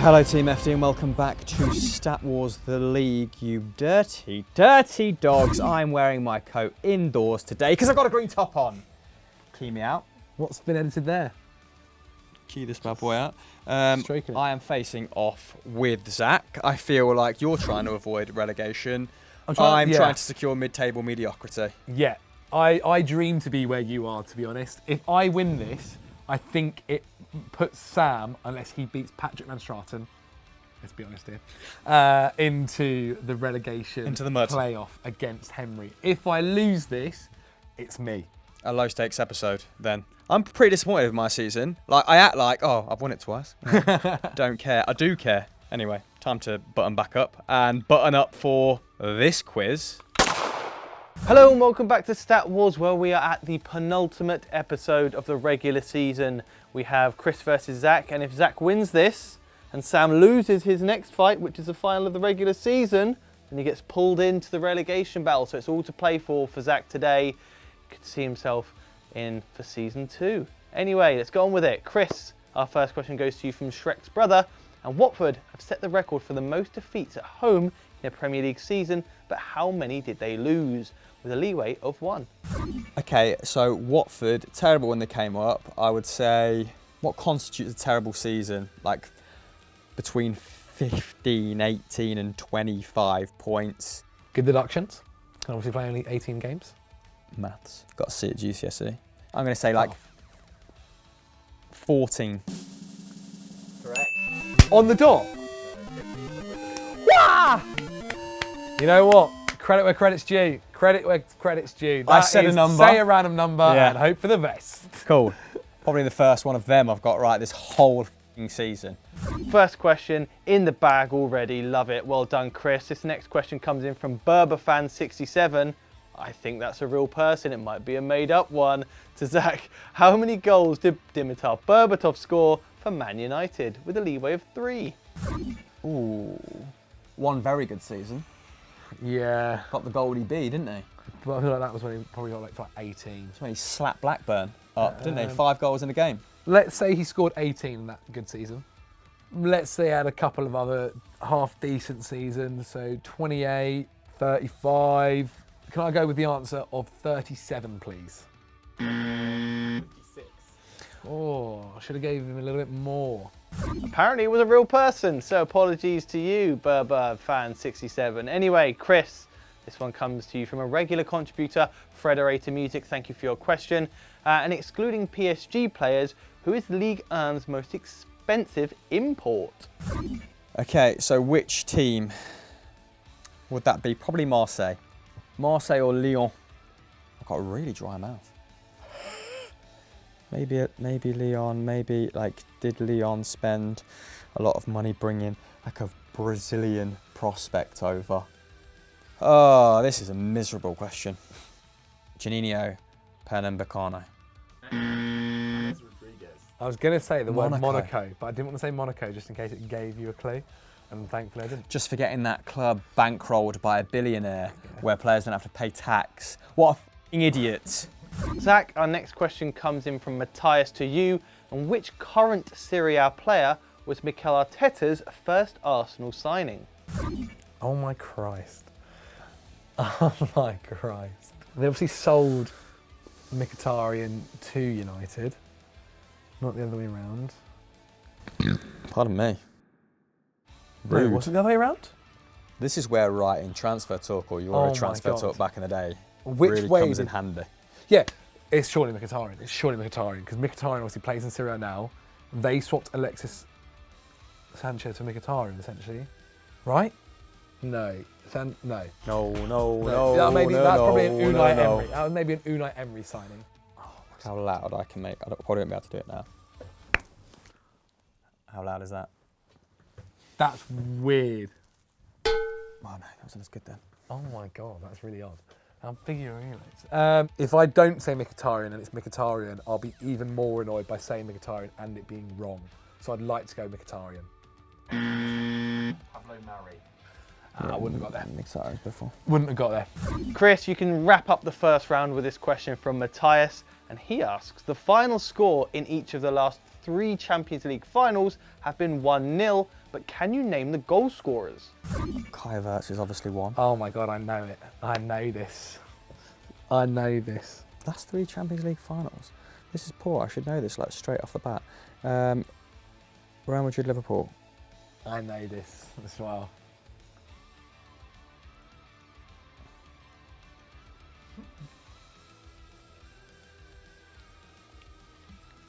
Hello Team FD and welcome back to Stat Wars The League, you dirty, dirty dogs. I'm wearing my coat indoors today because I've got a green top on. Key me out. What's been edited there? Key this bad boy out. I am facing off with Zach. I feel like you're trying to avoid relegation. I'm trying to secure mid-table mediocrity. Yeah, I dream to be where you are, to be honest. If I win this, I think it puts Sam, unless he beats Patrick Van Straten, let's be honest here, into the relegation into the mud playoff against Henry. If I lose this, it's me. A low stakes episode then. I'm pretty disappointed with my season. Like I act like, oh, I've won it twice. Don't care. I do care. Anyway, time to button back up and button up for this quiz. Hello and welcome back to Stat Wars, where we are at the penultimate episode of the regular season. We have Chris versus Zach, and if Zach wins this and Sam loses his next fight, which is the final of the regular season, then he gets pulled into the relegation battle. So it's all to play for Zach today. He could see himself in for season 2. Anyway, let's go on with it. Chris, our first question goes to you from Shrek's brother. And Watford have set the record for the most defeats at home in a Premier League season, but how many did they lose? With a leeway of 1. Okay, so Watford, terrible when they came up. I would say, what constitutes a terrible season? Like between 15, 18 and 25 points. Good deductions. Can obviously play only 18 games. Maths. Got to see it at GCSE. I'm going to say like 14. Correct. On the dot. Wah! You know what? Credit where credit's due. Credit where credit's due. I said a number. Say a random number and hope for the best. Cool. Probably the first one of them I've got right this whole season. First question in the bag already. Love it. Well done, Chris. This next question comes in from BerberFan67. I think that's a real person. It might be a made-up one. To Zach, how many goals did Dimitar Berbatov score for Man United with a leeway of 3? Ooh. One very good season. Yeah. Got the Goldie B, didn't he? But I feel like that was when he probably got like 18. That's when he slapped Blackburn up, didn't he? 5 goals in a game. Let's say he scored 18 in that good season. Let's say he had a couple of other half-decent seasons, so 28, 35. Can I go with the answer of 37, please? 56. Oh, I should have gave him a little bit more. Apparently it was a real person, so apologies to you, BerberFan67. Anyway, Chris, this one comes to you from a regular contributor, Frederator Music. Thank you for your question. And excluding PSG players, who is Ligue 1's most expensive import? Okay, so which team would that be? Probably Marseille. Marseille or Lyon. I've got a really dry mouth. Maybe Lyon, maybe did Lyon spend a lot of money bringing like a Brazilian prospect over? Oh, this is a miserable question. Juninho Pernambucano. I was going to say the word Monaco, but I didn't want to say Monaco just in case it gave you a clue. And thankfully I didn't. Just for getting that club bankrolled by a billionaire where players don't have to pay tax. What a f***ing idiot. Zach, our next question comes in from Matthias to you. And which current Serie A player was Mikel Arteta's first Arsenal signing? Oh my Christ. Oh my Christ. They obviously sold Mkhitaryan to United, not the other way around. Pardon me. Rude. No, was it the other way around? This is where writing transfer talk, or you were a transfer talk back in the day, really comes in handy. Yeah, it's surely Mkhitaryan. It's surely Mkhitaryan, because Mkhitaryan obviously plays in Serie A now. They swapped Alexis Sanchez for Mkhitaryan, essentially. Right? No. No. No. That's probably an Unai Emery. That was maybe an Unai Emery signing. Oh, how loud I can make. I probably won't be able to do it now. How loud is that? That's weird. Oh no, that wasn't as good then. Oh my God, that's really odd. How big are your earlobes? If I don't say Mkhitaryan and it's Mkhitaryan, I'll be even more annoyed by saying Mkhitaryan and it being wrong. So I'd like to go Mkhitaryan. Pablo Mari. I wouldn't have got there. Mkhitaryan before. Wouldn't have got there. Chris, you can wrap up the first round with this question from Matthias. And he asks, the final score in each of the last 3 Champions League finals have been 1-0, but can you name the goal scorers? Kai Havertz is obviously one. Oh my God, I know it. I know this. I know this. Last 3 Champions League finals. This is poor. I should know this like straight off the bat. Real Madrid, Liverpool. I know this as well.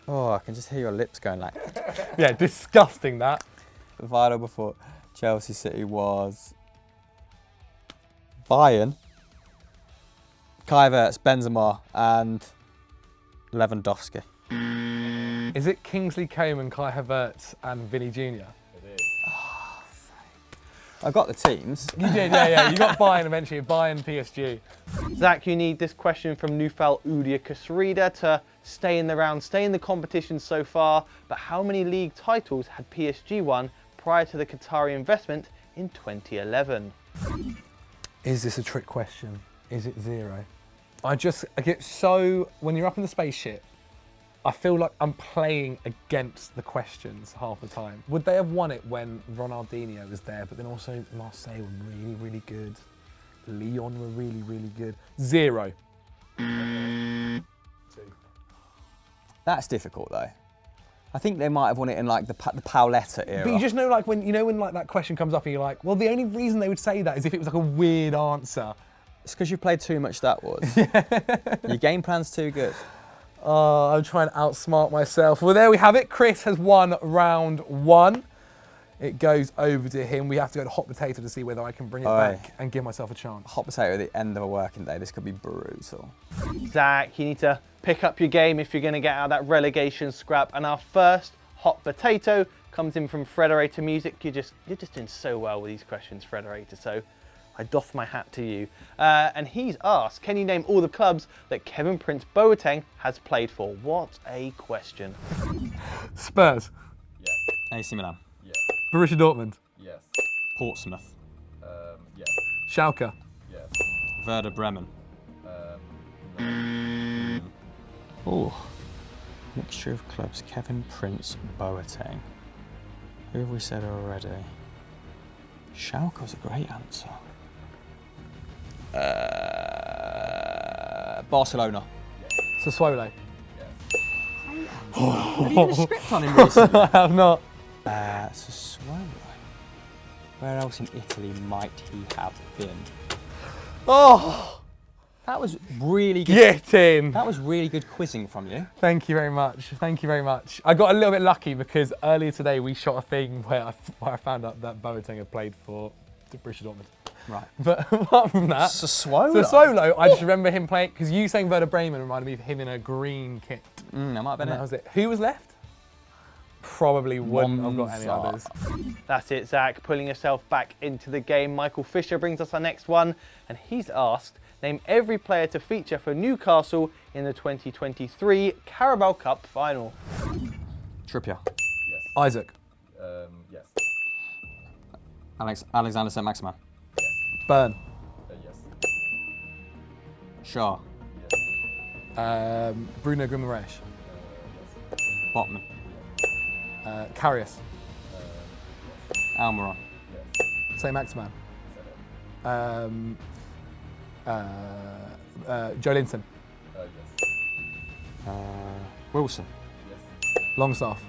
Oh, I can just hear your lips going like. Yeah, disgusting that. The final before Chelsea City was Bayern, Kai Havertz, Benzema, and Lewandowski. Is it Kingsley Coman, Kai Havertz, and Vinny Jr.? It is. I got the teams. You did, yeah. You got Bayern eventually. Bayern, PSG. Zach, you need this question from Nufal Udia Kasrida to stay in the round, stay in the competition so far. But how many league titles had PSG won prior to the Qatari investment in 2011? Is this a trick question? Is it 0? I get so, when you're up in the spaceship, I feel like I'm playing against the questions half the time. Would they have won it when Ronaldinho was there? But then also Marseille were really, really good. Lyon were really, really good. 0. 2. That's difficult though. I think they might have won it in like the Paoletta era. But you just know, like when like that question comes up and you're like, well, the only reason they would say that is if it was like a weird answer. It's because you played too much That Was. Your game plan's too good. Oh, I'm trying to outsmart myself. Well, there we have it. Chris has won round 1. It goes over to him. We have to go to hot potato to see whether I can bring it back and give myself a chance. Hot potato at the end of a working day. This could be brutal. Zach, you need to pick up your game if you're going to get out of that relegation scrap. And our first hot potato comes in from Frederator Music. You're just doing so well with these questions, Frederator. So I doff my hat to you. And he's asked, can you name all the clubs that Kevin Prince Boateng has played for? What a question. Spurs. Yes. AC Milan. Yes. Borussia Dortmund. Yes. Portsmouth. Yes. Schalke. Yes. Werder Bremen. No. Oh, mixture of clubs. Kevin Prince Boateng. Who have we said already? Schalke was a great answer. Barcelona. Sassuolo. Yes. Have you got a script on him recently? I have not. Sassuolo. Where else in Italy might he have been? Oh, That was really good. get in. That was really good quizzing from you. Thank you very much. Thank you very much. I got a little bit lucky because earlier today we shot a thing where I found out that Boateng had played for Borussia Dortmund. Right. But apart from that, Sassuolo. I just remember him playing, because you saying Werder Bremen reminded me of him in a green kit. That might have been And that it. was it. Who was left? Probably wouldn't have got any Monza. others. That's it, Zach, pulling yourself back into the game. Michael Fisher brings us our next one, and he's asked, name every player to feature for Newcastle in the 2023 Carabao Cup final. Trippier. Yes. Isaac. Yes. Alexander St-Maximin. Yes. Burn. Yes. Shaw. Yes. Bruno Guimaraes. Yes. Botman. Karius. Almiron. Yes. St. Maximan. Seven. Joe Linton. Yes. Wilson. Yes. Longstaff.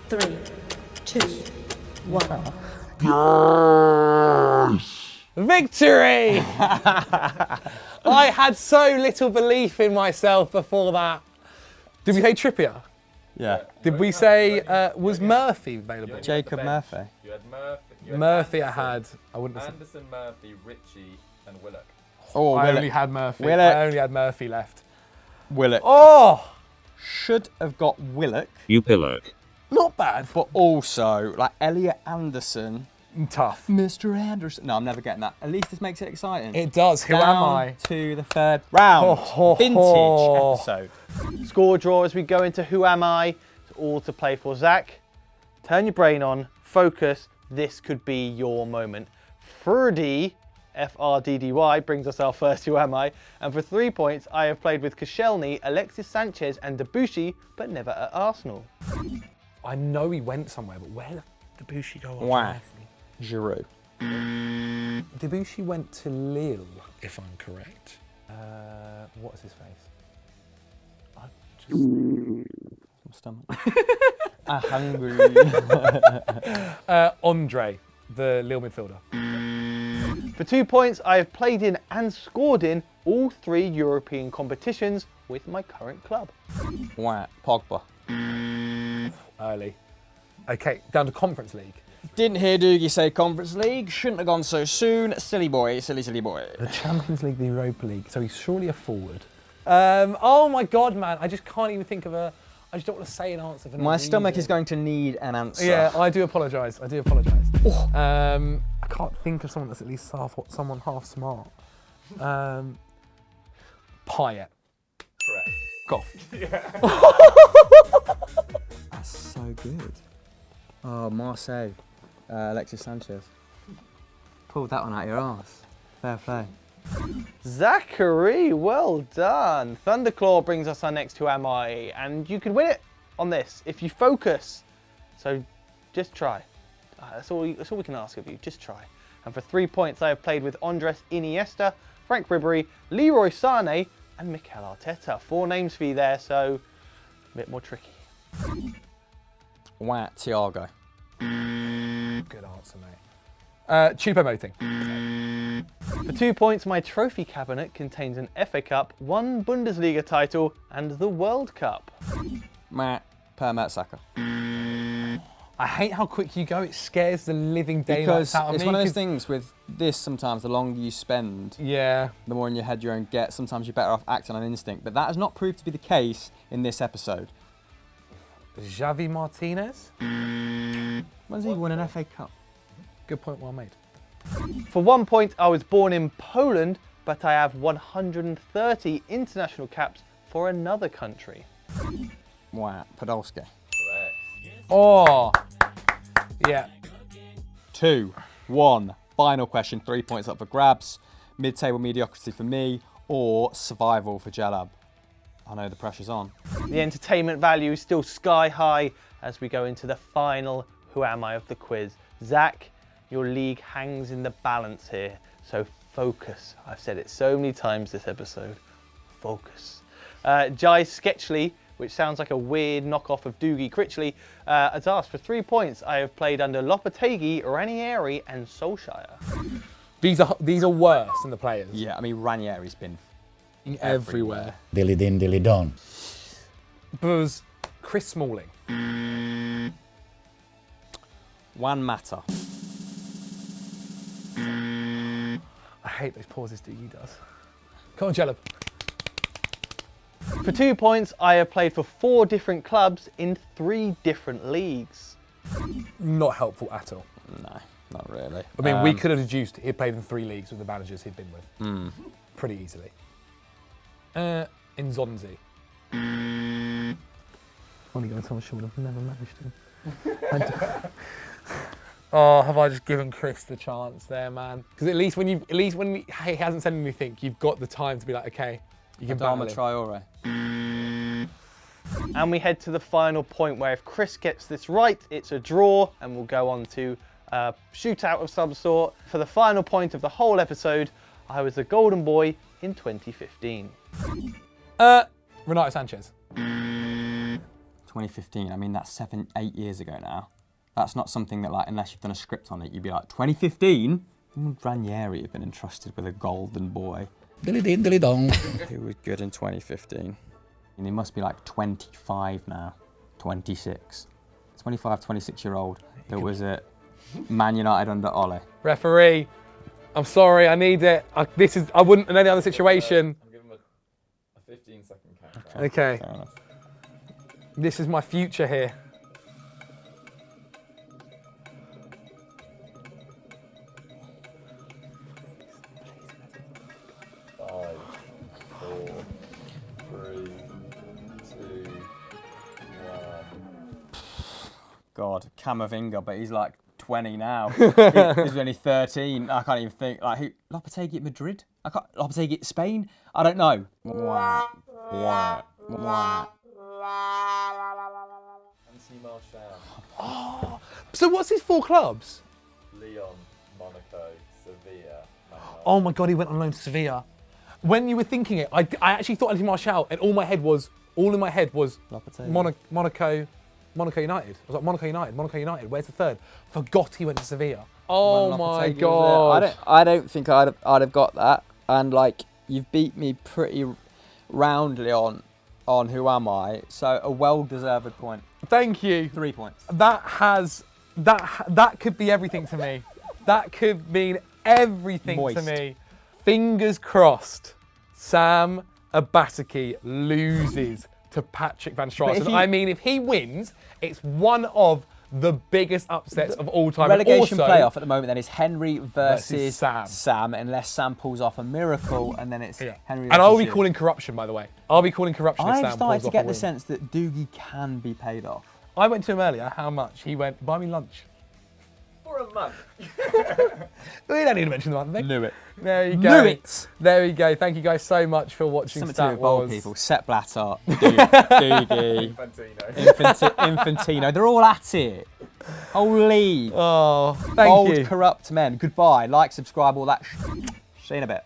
Three, two, one. Victory! I had so little belief in myself before that. Did we say Trippier? Yeah. Did we say, was Murphy available? Jacob Murphy. You had Murphy. You had Murphy I Anderson, had. I wouldn't have said. Anderson, Murphy, Ritchie, and Willock. Oh, I only Willock. had Murphy. Willock. I only had Murphy left. Willock. Oh! Should have got Willock, You pillock. Not bad. but also like Elliot Anderson. Tough. Mr. Anderson. No, I'm never getting that. At least this makes it exciting. It does. Who am Down I? to the third round. Vintage episode. Score draw as we go into Who Am I? It's all to play for. Zach, turn your brain on, focus, this could be your moment. Fruddy, F-R-D-D-Y, brings us our first Who Am I? And for 3 points, I have played with Koscielny, Alexis Sanchez and Debussy, but never at Arsenal. I know he went somewhere, but where did Debussy go? Wow. Giroud. Debussy went to Lille, if I'm correct. What's his face? My stomach. I'm hungry. Andre, the Lille midfielder. For 2 points, I have played in and scored in all 3 European competitions with my current club. Wow. Pogba. Early. Okay, down to Conference League. Didn't hear Doogie say Conference League. Shouldn't have gone so soon. Silly boy, silly boy. The Champions League, the Europa League. So he's surely a forward. Oh my God, man! I just can't even think of a. I just don't want to say an answer for no My reason. stomach is going to need an answer. Yeah, I do apologise. I can't think of someone that's at least someone half smart. Payet. Correct. Goff. That's so good. Oh, Marseille. Alexis Sanchez. Pulled that one out your arse. Fair play. Zachary, well done. Thunderclaw brings us our next Who Am I? And you can win it on this if you focus. So just try. That's all we can ask of you. Just try. And for 3 points, I have played with Andres Iniesta, Frank Ribery, Leroy Sané, and Mikel Arteta. 4 names for you there, so a bit more tricky. Wow, Thiago. Good answer, mate. Choupo-Moting. For 2 points, my trophy cabinet contains an FA Cup, 1 Bundesliga title, and the World Cup. Matt, Per Mertesacker. I hate how quick you go. It scares the living daylights Because out of me. it's one of those things with this sometimes, the longer you spend, Yeah. the more in your head you're going to get. Sometimes you're better off acting on instinct. But that has not proved to be the case in this episode. Xavi Martinez. When's he won an FA Cup? Good point, well made. For 1 point, I was born in Poland, but I have 130 international caps for another country. Wow, Podolski. Correct. Oh. Yeah. 2, 1. Final question, 3 points up for grabs. Mid-table mediocrity for me, or survival for Djellab. I know the pressure's on. The entertainment value is still sky high as we go into the final Who Am I of the quiz. Zach, your league hangs in the balance here, so focus. I've said it so many times this episode. Focus. Jai Sketchley, which sounds like a weird knockoff of Doogie Critchley, has asked for 3 points. I have played under Lopetegui, Ranieri, and Solskjaer. These are worse than the players. Yeah, I mean, Ranieri's been Everywhere. Dilly din, dilly don. Buzz. Chris Smalling. Juan Mata. I hate those pauses Doogie does. Come on, Djellab. For 2 points, I have played for 4 different clubs in 3 different leagues. Not helpful at all. No, not really. I mean, we could have deduced he'd played in 3 leagues with the managers he'd been with. Pretty easily. Nzonzi. Only going someone short. I've never managed him. Oh, have I just given Chris the chance there, man? Because at least when he hasn't said anything, you've got the time to be like, okay, you can battle Adama him. Traore. And we head to the final point where if Chris gets this right, it's a draw and we'll go on to a shootout of some sort. For the final point of the whole episode, I was the golden boy in 2015. Renato Sanchez. 2015, I mean, that's 8 years ago now. That's not something that, like, unless you've done a script on it, you'd be like, 2015? Ranieri had been entrusted with a golden boy. Dilly din, dilly dong. Who was good in 2015? And he must be like 25 now, 26. 25, 26-year-old that was at Man United under Ole. Referee, I'm sorry, I need it. I wouldn't in any other situation. I'm giving him a 15-second count. Okay, Fair enough. this is my future here. 5, 4, 3, 2, 1. God, Camavinga, but he's like 20 now. He's only 13. I can't even think. Like who? Lopetegui at Madrid? Lopetegui at Spain? I don't know. Anthony Martial. So what's his 4 clubs? Leon, Monaco, Sevilla, Man United. Oh my God, he went on loan to Sevilla. When you were thinking it, I actually thought Anthony Martial, and all in my head was Lopetegui. Monaco United. I was like, Monaco United. Where's the third? Forgot he went to Sevilla. Oh my Lopetegui God. was there. I don't think I'd have got that. And like you've beat me pretty roundly on who am I? So a well-deserved point. Thank you. 3 points. That could be everything to me. That could mean everything Moist. to me. Fingers crossed, Sam Abataki loses to Patrick Van Straten. I mean, if he wins, it's one of the biggest upsets of all time. Relegation also, playoff at the moment then is Henry versus Sam. unless Sam pulls off a miracle, and then it's Henry And versus I'll be you. calling corruption, by the way. I'll be calling corruption if I've Sam started pulls to off get a the win. sense that Doogie can be paid off. I went to him earlier. How much? He went, buy me lunch. For a month. We don't need to mention the month thing. Knew it. There you go. Knew it. There we go. Thank you guys so much for watching Something to do Stat with bold Wars. people. Sepp Blatter, Doogie, Infantino. They're all at it. Whole league. Oh, thank Bold, you. corrupt men. Goodbye. Like, subscribe, all that. See you in a bit.